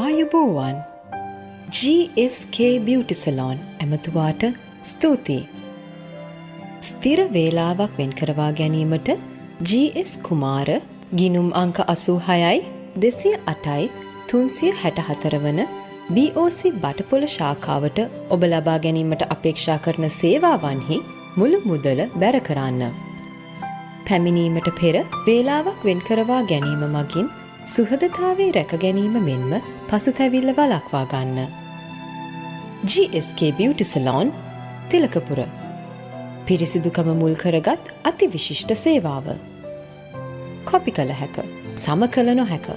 ආයුබෝවන් GSK Beauty Salon ඇමතුවාට ස්තුතියි. ස්ථිර වේලාවක් වෙන් කරවා ගැනීමට GS කුමාර ගිණුම් අංක 86යි 208යි 364 වන BOC බටපොළ ශාඛාවට ඔබ ලබා ගැනීමට අපේක්ෂා කරන සේවාවන්හි මුළු මුදල බැර කරන්න. පැමිණීමට පෙර වේලාවක් වෙන් කරවා ගැනීම මගින් සුහදතාවේ රැක ගැනීම මෙන්ම පසුතැවිල්ල වළක්වා ගන්න. GSK Beauty Salon තිලකපුර. පිරිසිදුකම මුල් කරගත් අති විශිෂ්ට සේවාව. කොපි කළ හැක, සම කළ නොහැක.